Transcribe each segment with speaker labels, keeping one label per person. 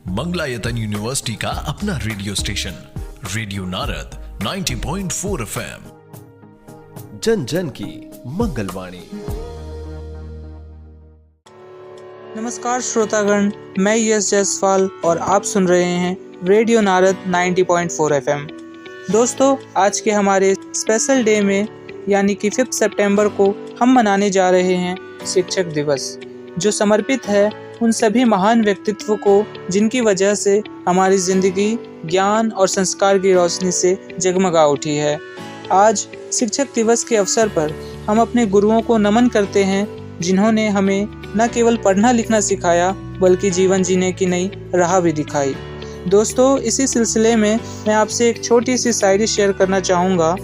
Speaker 1: Mangalayatan university का अपना radio station radio Narad 90.4 FM, जन जन की मंगलवाणी।
Speaker 2: नमस्कार श्रोतागण, मैं यश जायसवाल और आप सुन रहे हैं रेडियो नारद 90.4 FM। दोस्तों, आज के हमारे स्पेशल डे में यानी कि 5 सितंबर को हम मनाने जा रहे हैं शिक्षक दिवस, जो समर्पित है उन सभी महान व्यक्तित्व को जिनकी वजह से हमारी ज़िंदगी ज्ञान और संस्कार की रोशनी से जगमगा उठी है। आज शिक्षक दिवस के अवसर पर हम अपने गुरुओं को नमन करते हैं, जिन्होंने हमें न केवल पढ़ना लिखना सिखाया बल्कि जीवन जीने की नई राह भी दिखाई। दोस्तों, इसी सिलसिले में मैं आपसे एक छोटी सी शायरी शेयर करना चाहूँगा।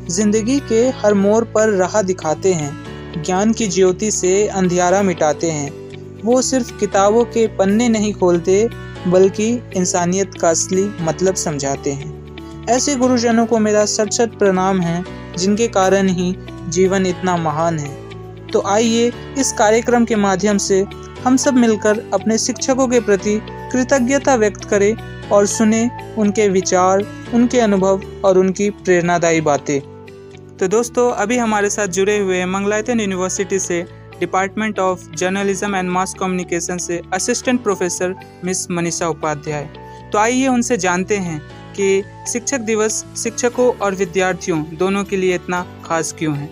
Speaker 2: जिंदगी के हर मोड़ पर राह दिखाते हैं, ज्ञान की ज्योति से अंधियारा मिटाते हैं। वो सिर्फ किताबों के पन्ने नहीं खोलते बल्कि इंसानियत का असली मतलब समझाते हैं। ऐसे गुरुजनों को मेरा शत शत प्रणाम है, जिनके कारण ही जीवन इतना महान है। तो आइए इस कार्यक्रम के माध्यम से हम सब मिलकर अपने शिक्षकों के प्रति कृतज्ञता व्यक्त करें और सुने उनके विचार, उनके अनुभव और उनकी प्रेरणादायी बातें। तो दोस्तों, अभी हमारे साथ जुड़े हुए हैं मंगलायतन यूनिवर्सिटी से department of journalism and mass communication से assistant professor miss Manisha Upadhyay. तो आइए उनसे जानते हैं कि शिक्षक दिवस शिक्षकों और विद्यार्थियों दोनों के लिए इतना खास क्यों है।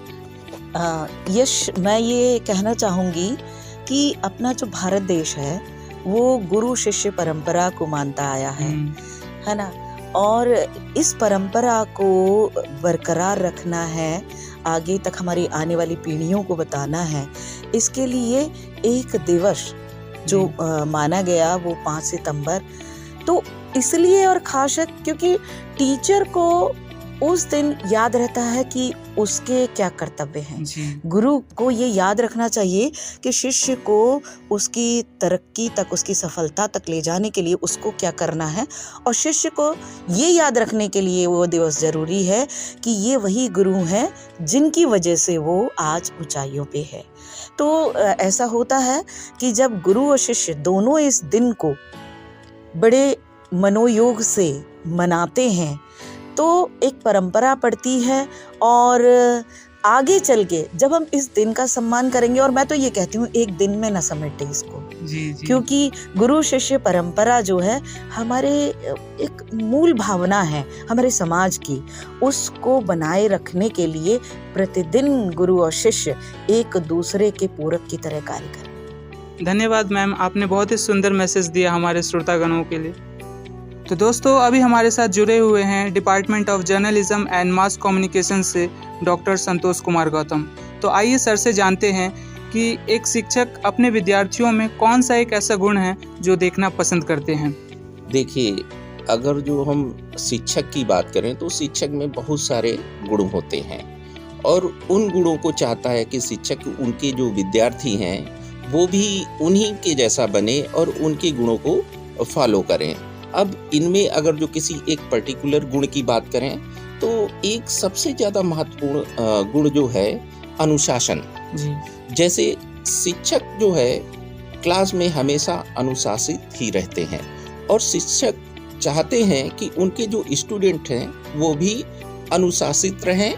Speaker 3: यश, मैं ये कहना चाहूँगी कि अपना जो भारत देश है वो गुरु शिष्य परंपरा को मानता आया है ना, और इस परंपरा को बरकरार रखना है, आगे तक हमारी आने वाली पीढ़ियों को बताना है। इसके लिए एक दिवस जो माना गया वो 5 सितंबर, तो इसलिए और खास है क्योंकि टीचर को उस दिन याद रहता है कि उसके क्या कर्तव्य हैं। गुरु को ये याद रखना चाहिए कि शिष्य को उसकी तरक्की तक, उसकी सफलता तक ले जाने के लिए उसको क्या करना है, और शिष्य को ये याद रखने के लिए वो दिवस ज़रूरी है कि ये वही गुरु हैं जिनकी वजह से वो आज ऊंचाइयों पे है। तो ऐसा होता है कि जब गुरु और शिष्य दोनों इस दिन को बड़े मनोयोग से मनाते हैं तो एक परंपरा पड़ती है, और आगे चल के जब हम इस दिन का सम्मान करेंगे, और मैं तो ये कहती हूँ एक दिन में न समेटे इसको, क्योंकि गुरु शिष्य परंपरा जो है हमारे एक मूल भावना है हमारे समाज की, उसको बनाए रखने के लिए प्रतिदिन गुरु और शिष्य एक दूसरे के पूरक की तरह कार्य करें।
Speaker 2: धन्यवाद मैम, आपने बहुत ही सुंदर मैसेज दिया हमारे श्रोतागणों के लिए। तो दोस्तों, अभी हमारे साथ जुड़े हुए हैं department of journalism and mass communication से डॉक्टर संतोष कुमार गौतम। तो आइए सर से जानते हैं कि एक शिक्षक अपने विद्यार्थियों में कौन सा एक ऐसा गुण है जो देखना पसंद करते हैं।
Speaker 4: देखिए, अगर जो हम शिक्षक की बात करें तो शिक्षक में बहुत सारे गुण होते हैं, और उन गुणों को चाहता है कि शिक्षक उनके जो विद्यार्थी हैं वो भी उन्हीं के जैसा बने और उनके गुणों को फॉलो करें। अब इनमें अगर जो किसी एक पर्टिकुलर गुण की बात करें तो एक सबसे ज़्यादा महत्वपूर्ण गुण जो है अनुशासन। जैसे शिक्षक जो है क्लास में हमेशा अनुशासित ही रहते हैं, और शिक्षक चाहते हैं कि उनके जो स्टूडेंट हैं वो भी अनुशासित रहें,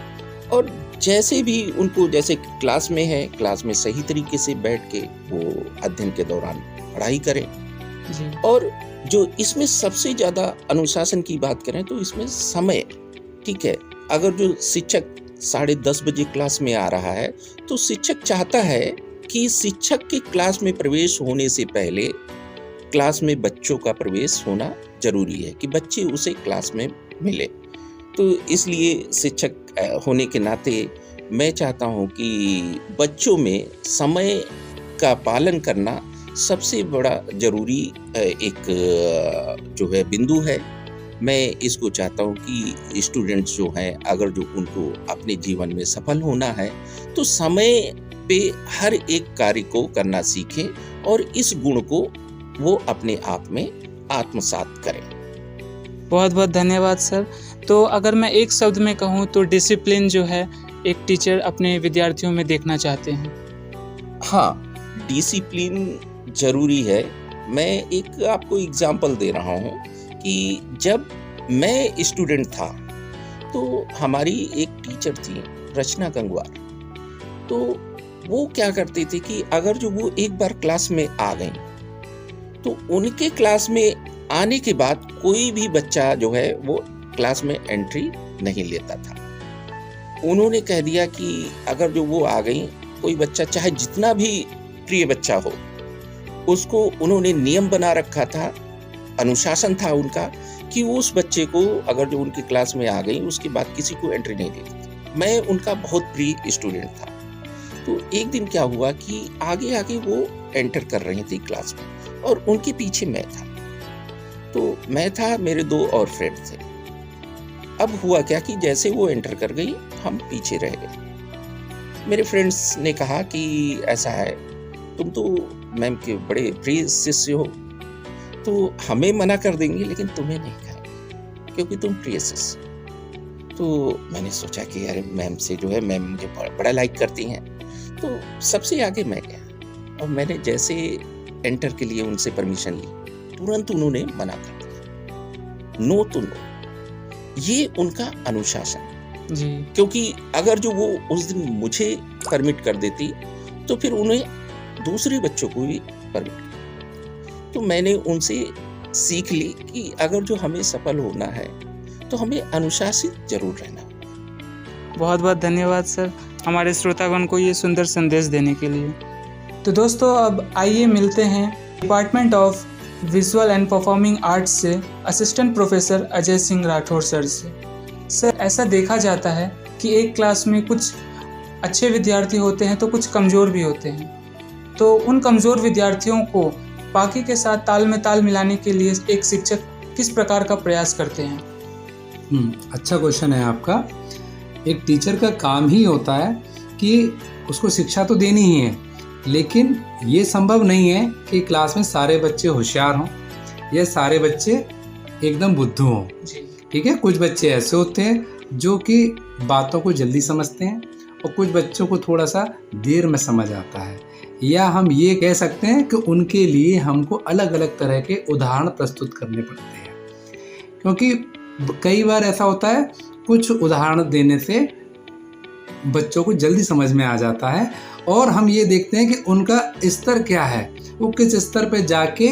Speaker 4: और जैसे भी उनको, जैसे क्लास में है, क्लास में सही तरीके से बैठ के वो अध्ययन के दौरान पढ़ाई करें। और जो इसमें सबसे ज़्यादा अनुशासन की बात करें तो इसमें समय, ठीक है, अगर जो शिक्षक 10:30 बजे क्लास में आ रहा है तो शिक्षक चाहता है कि शिक्षक के क्लास में प्रवेश होने से पहले क्लास में बच्चों का प्रवेश होना जरूरी है, कि बच्चे उसे क्लास में मिले। तो इसलिए शिक्षक होने के नाते मैं चाहता हूँ कि बच्चों में समय का पालन करना सबसे बड़ा जरूरी एक जो है बिंदु है। मैं इसको चाहता हूँ कि स्टूडेंट्स जो हैं, अगर जो उनको अपने जीवन में सफल होना है तो समय पे हर एक कार्य को करना सीखें, और इस गुण को वो अपने आप में आत्मसात करें।
Speaker 2: बहुत बहुत धन्यवाद सर। तो अगर मैं एक शब्द में कहूँ तो डिसिप्लिन जो है एक टीचर अपने विद्यार्थियों में देखना चाहते हैं।
Speaker 4: हाँ, डिसिप्लिन जरूरी है, मैं एक आपको एग्जांपल दे रहा हूँ कि जब मैं स्टूडेंट था तो हमारी एक टीचर थी रचना गंगवार। तो वो क्या करते थे कि अगर जो वो एक बार क्लास में आ गई तो उनके क्लास में आने के बाद कोई भी बच्चा जो है वो क्लास में एंट्री नहीं लेता था। उन्होंने कह दिया कि अगर जो वो आ गई, कोई बच्चा चाहे जितना भी प्रिय बच्चा हो, उसको उन्होंने नियम बना रखा था, अनुशासन था उनका कि वो उस बच्चे को अगर जो उनकी क्लास में आ गई उसके बाद किसी को एंट्री नहीं देती थी। मैं उनका बहुत प्रिय स्टूडेंट था। तो एक दिन क्या हुआ कि आगे आगे वो एंटर कर रही थी क्लास में और उनके पीछे मैं था। तो मैं था, मेरे 2 और फ्रेंड थे। अब हुआ क्या कि जैसे वो एंटर कर गई हम पीछे रह गए। मेरे फ्रेंड्स ने कहा कि ऐसा है, तुम तो मैम के बड़े प्रिय शिष्य हो, तो हमें मना कर देंगे लेकिन तुम्हें नहीं कहेंगे क्योंकि तुम प्रिय शिष्य। तो मैंने सोचा कि अरे मैम से जो है, मैम मुझे बड़ा लाइक करती हैं। तो सबसे आगे मैं गया और मैंने जैसे एंटर के लिए उनसे परमिशन ली, तुरंत उन्होंने मना कर दिया, नो तो नो। ये उनका अनुशासन
Speaker 2: जी।
Speaker 4: क्योंकि अगर जो वो उस दिन मुझे परमिट कर देती तो फिर उन्हें दूसरे बच्चों को भी परमिट कर। तो मैंने उनसे सीख ली कि अगर जो हमें सफल होना है तो हमें अनुशासित जरूर रहना।
Speaker 2: बहुत बहुत धन्यवाद सर, हमारे श्रोतागण को ये सुंदर संदेश देने के लिए। तो दोस्तों, अब आइए मिलते हैं department of visual and performing arts से assistant professor Ajay Singh Rathore sir से। सर, ऐसा देखा जाता है कि एक क्लास में कुछ अच्छे विद्यार्थी होते हैं तो कुछ कमज़ोर भी होते हैं। तो उन कमज़ोर विद्यार्थियों को बाकी के साथ ताल में ताल मिलाने के लिए एक शिक्षक किस प्रकार का प्रयास करते हैं?
Speaker 5: अच्छा क्वेश्चन है आपका। एक टीचर का काम ही होता है कि उसको शिक्षा तो देनी ही है, लेकिन ये संभव नहीं है कि क्लास में सारे बच्चे होशियार हों या सारे बच्चे एकदम बुद्धू हों। ठीक है, कुछ बच्चे ऐसे होते हैं जो कि बातों को जल्दी समझते हैं और कुछ बच्चों को थोड़ा सा देर में समझ आता है। या हम ये कह सकते हैं कि उनके लिए हमको अलग अलग तरह के उदाहरण प्रस्तुत करने पड़ते हैं, क्योंकि कई बार ऐसा होता है कुछ उदाहरण देने से बच्चों को जल्दी समझ में आ जाता है और हम ये देखते हैं कि उनका स्तर क्या है, वो किस स्तर पे जाके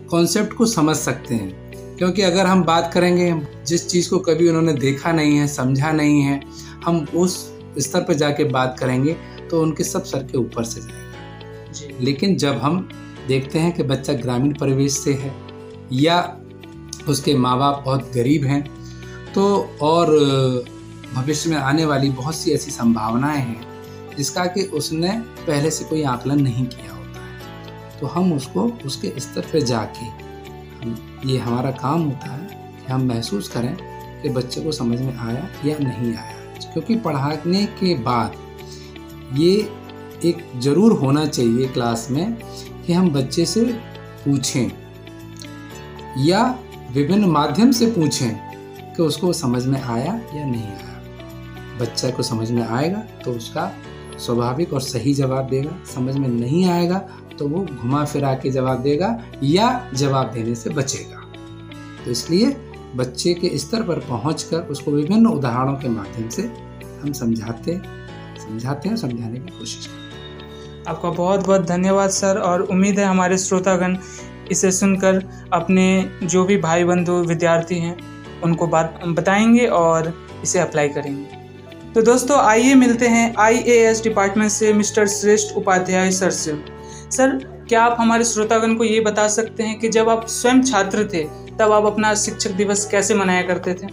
Speaker 5: कॉन्सेप्ट को समझ सकते हैं। क्योंकि अगर हम बात करेंगे जिस चीज़ को कभी उन्होंने देखा नहीं है, समझा नहीं है, हम उस स्तर पे जाके बात करेंगे तो उनके सब सर के ऊपर से जाएगा। लेकिन जब हम देखते हैं कि बच्चा ग्रामीण परिवेश से है या उसके माँ बाप बहुत गरीब हैं, तो और भविष्य में आने वाली बहुत सी ऐसी संभावनाएं हैं जिसका कि उसने पहले से कोई आकलन नहीं किया होता है, तो हम उसको उसके स्तर पे जाके ये हमारा काम होता है कि हम महसूस करें कि बच्चे को समझ में आया या नहीं आया। क्योंकि पढ़ाने के बाद ये एक ज़रूर होना चाहिए क्लास में कि हम बच्चे से पूछें या विभिन्न माध्यम से पूछें कि उसको समझ में आया या नहीं आया। बच्चे को समझ में आएगा तो उसका स्वाभाविक और सही जवाब देगा, समझ में नहीं आएगा तो वो घुमा फिरा के जवाब देगा या जवाब देने से बचेगा। तो इसलिए बच्चे के स्तर पर पहुंचकर उसको विभिन्न उदाहरणों के माध्यम से हम समझाते हैं, समझाने की कोशिश करते हैं।
Speaker 2: आपका बहुत बहुत धन्यवाद सर, और उम्मीद है हमारे श्रोतागण इसे सुनकर अपने जो भी भाई बंधु विद्यार्थी हैं उनको बात बताएंगे और इसे अप्लाई करेंगे। तो दोस्तों, आइए मिलते हैं IAS डिपार्टमेंट से मिस्टर श्रेष्ठ उपाध्याय सर से। सर, क्या आप हमारे श्रोतागण को ये बता सकते हैं कि जब आप स्वयं छात्र थे तब आप अपना शिक्षक दिवस कैसे मनाया करते थे?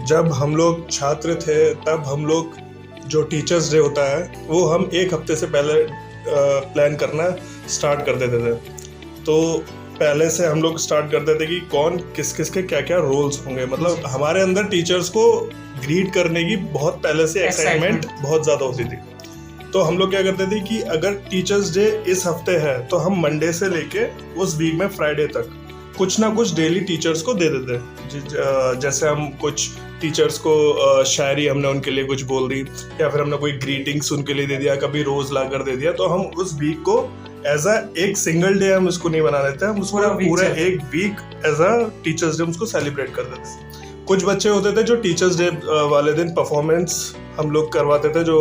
Speaker 6: जब हम लोग छात्र थे तब हम लोग जो टीचर्स डे होता है वो हम एक हफ्ते से पहले प्लान करना स्टार्ट कर देते थे। तो पहले से हम लोग स्टार्ट करते थे कि कौन किस किस के क्या क्या रोल्स होंगे। मतलब हमारे अंदर टीचर्स को ग्रीट करने की बहुत पहले से एक्साइटमेंट बहुत ज़्यादा होती थी। तो हम लोग क्या करते थे कि अगर टीचर्स डे इस हफ्ते है तो हम मंडे से लेके उस वीक में फ्राइडे तक कुछ ना कुछ डेली टीचर्स को दे देते। जैसे हम कुछ टीचर्स को शायरी हमने उनके लिए कुछ बोल दी या फिर हमने कोई ग्रीटिंग्स उनके लिए दे दिया, कभी रोज़ ला कर दे दिया। तो हम उस वीक को एज अ एक सिंगल डे हम इसको नहीं बना देते, हम उसको पूरा एक week as a teachers day उसको सेलिब्रेट कर देते हैं। कुछ बच्चे होते थे जो टीचर्स डे वाले दिन परफॉर्मेंस हम लोग करवाते थे, जो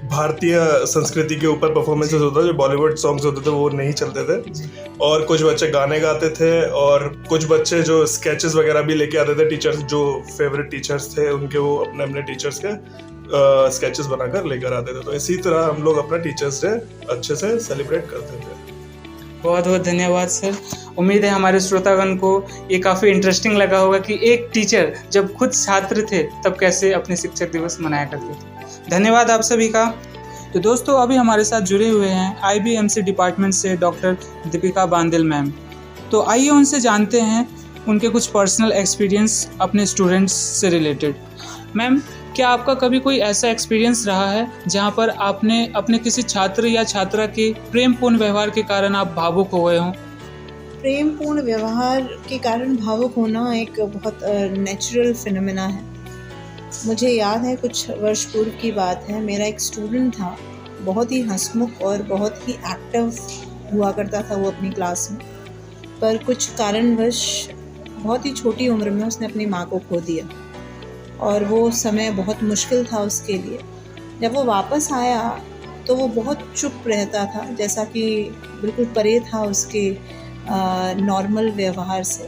Speaker 6: भारतीय संस्कृति के ऊपर परफॉर्मेंसेस होता है, जो बॉलीवुड सॉन्ग्स होते थे वो नहीं चलते थे, और कुछ बच्चे गाने गाते थे, और कुछ बच्चे जो स्केचेस वगैरह भी लेके आते थे, टीचर्स जो फेवरेट टीचर्स थे उनके, वो अपने अपने टीचर्स के स्केचेस बनाकर लेकर आते थे। तो इसी तरह हम लोग अपना टीचर्स डे अच्छे से सेलिब्रेट करते थे।
Speaker 2: बहुत बहुत धन्यवाद सर। उम्मीद है हमारे श्रोतागण को ये काफ़ी इंटरेस्टिंग लगा होगा कि एक टीचर जब खुद छात्र थे तब कैसे अपने शिक्षक दिवस मनाया करते थे। धन्यवाद आप सभी का। तो दोस्तों, अभी हमारे साथ जुड़े हुए हैं IBMC डिपार्टमेंट से डॉक्टर दीपिका बांदिल मैम। तो आइए उनसे जानते हैं उनके कुछ पर्सनल एक्सपीरियंस अपने स्टूडेंट्स से रिलेटेड। मैम, क्या आपका कभी कोई ऐसा एक्सपीरियंस रहा है जहां पर आपने अपने किसी छात्र या छात्रा के प्रेमपूर्ण व्यवहार के कारण आप भावुक हो गए हों?
Speaker 7: प्रेमपूर्ण व्यवहार के कारण भावुक होना एक बहुत नेचुरल फिनोमेना है। मुझे याद है कुछ वर्ष पूर्व की बात है, मेरा एक स्टूडेंट था, बहुत ही हंसमुख और बहुत ही एक्टिव हुआ करता था वो अपनी क्लास में, पर कुछ कारणवश बहुत ही छोटी उम्र में उसने अपनी माँ को खो दिया, और वो समय बहुत मुश्किल था उसके लिए। जब वो वापस आया तो वो बहुत चुप रहता था, जैसा कि बिल्कुल परे था उसके नॉर्मल व्यवहार से।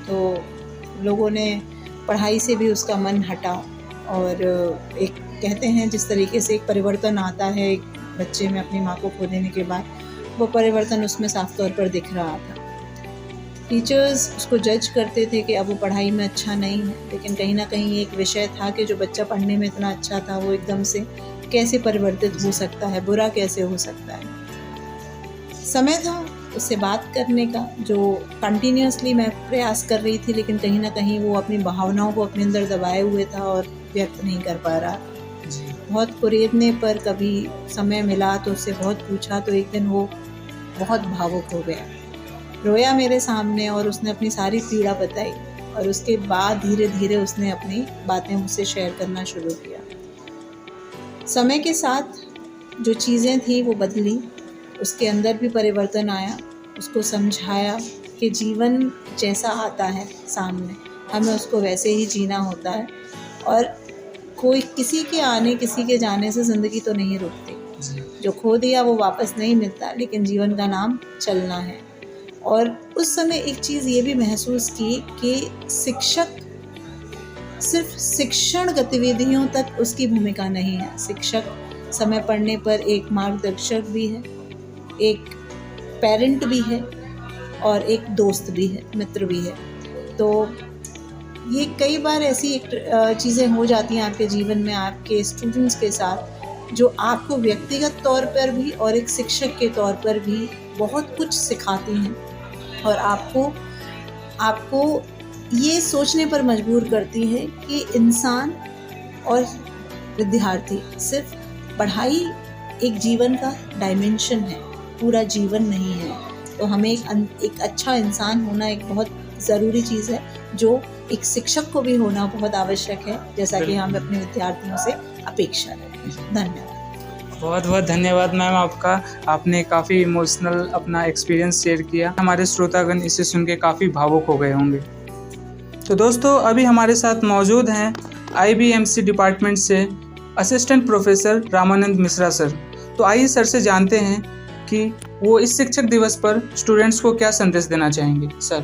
Speaker 7: तो लोगों ने पढ़ाई से भी उसका मन हटा, और एक कहते हैं जिस तरीके से एक परिवर्तन आता है एक बच्चे में अपनी माँ को खो देने के बाद, वो परिवर्तन उसमें साफ तौर पर दिख रहा था। टीचर्स उसको जज करते थे कि अब वो पढ़ाई में अच्छा नहीं है, लेकिन कहीं ना कहीं एक विषय था कि जो बच्चा पढ़ने में इतना अच्छा था वो एकदम से कैसे परिवर्तित हो सकता है, बुरा कैसे हो सकता है। समय था उससे बात करने का, जो कंटिन्यूसली मैं प्रयास कर रही थी, लेकिन कहीं ना कहीं वो अपनी भावनाओं को अपने अंदर दबाए हुए था और व्यक्त नहीं कर पा रहा। बहुत कुरेदने पर कभी समय मिला तो उससे बहुत पूछा, तो एक दिन वो बहुत भावुक हो गया, रोया मेरे सामने, और उसने अपनी सारी पीड़ा बताई, और उसके बाद धीरे धीरे उसने अपनी बातें मुझसे शेयर करना शुरू किया। समय के साथ जो चीज़ें थी वो बदली, उसके अंदर भी परिवर्तन आया। उसको समझाया कि जीवन जैसा आता है सामने, हमें उसको वैसे ही जीना होता है, और कोई किसी के आने किसी के जाने से ज़िंदगी तो नहीं रुकती। जो खो दिया वो वापस नहीं मिलता, लेकिन जीवन का नाम चलना है। और उस समय एक चीज़ ये भी महसूस की कि शिक्षक सिर्फ शिक्षण गतिविधियों तक उसकी भूमिका नहीं है। शिक्षक समय पड़ने पर एक मार्गदर्शक भी है, एक पेरेंट भी है, और एक दोस्त भी है, मित्र भी है। तो ये कई बार ऐसी चीज़ें हो जाती हैं आपके जीवन में, आपके स्टूडेंट्स के साथ, जो आपको व्यक्तिगत तौर पर भी और एक शिक्षक के तौर पर भी बहुत कुछ सिखाती हैं, और आपको ये सोचने पर मजबूर करती है कि इंसान और विद्यार्थी सिर्फ पढ़ाई एक जीवन का डायमेंशन है, पूरा जीवन नहीं है। तो हमें एक अच्छा इंसान होना एक बहुत ज़रूरी चीज़ है, जो एक शिक्षक को भी होना बहुत आवश्यक है, जैसा कि हम अपने विद्यार्थियों से अपेक्षा रखते हैं। धन्यवाद।
Speaker 2: बहुत बहुत धन्यवाद मैम आपका। आपने काफ़ी इमोशनल अपना एक्सपीरियंस शेयर किया। हमारे श्रोतागण इसे सुन के काफ़ी भावुक हो गए होंगे। तो दोस्तों, अभी हमारे साथ मौजूद हैं IBMC डिपार्टमेंट से assistant professor Ramanand Mishra sir. तो आइए सर से जानते हैं कि वो इस शिक्षक दिवस पर स्टूडेंट्स को क्या संदेश देना चाहेंगे। सर,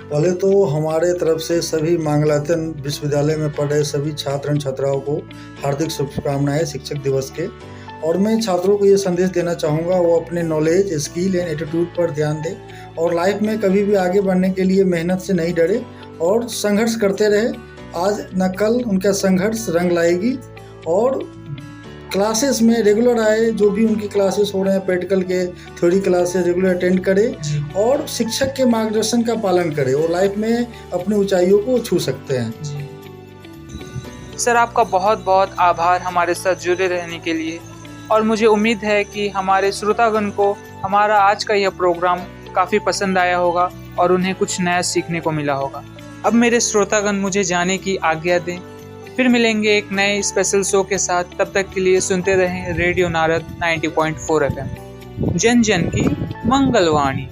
Speaker 8: पहले तो हमारे तरफ से सभी मांगलातन विश्वविद्यालय में पढ़ रहे सभी छात्र छात्राओं को हार्दिक शुभकामनाएं शिक्षक दिवस के। और मैं छात्रों को ये संदेश देना चाहूँगा, वो अपने नॉलेज, स्किल एंड एटीट्यूड पर ध्यान दें, और लाइफ में कभी भी आगे बढ़ने के लिए मेहनत से नहीं डरे और संघर्ष करते रहे। आज न कल उनका संघर्ष रंग लाएगी, और क्लासेस में रेगुलर आए, जो भी उनकी क्लासेस हो रहे हैं, प्रैक्टिकल के थ्योरी क्लासेस रेगुलर अटेंड करें, और शिक्षक के मार्गदर्शन का पालन करें, और लाइफ में अपनी ऊंचाइयों को छू सकते हैं।
Speaker 2: सर, आपका बहुत बहुत आभार हमारे साथ जुड़े रहने के लिए, और मुझे उम्मीद है कि हमारे श्रोतागण को हमारा आज का यह प्रोग्राम काफ़ी पसंद आया होगा और उन्हें कुछ नया सीखने को मिला होगा। अब मेरे श्रोतागण मुझे जाने की आज्ञा दें। फिर मिलेंगे एक नए स्पेशल शो के साथ। तब तक के लिए सुनते रहें रेडियो नारद 90.4 FM। जन जन की मंगलवाणी।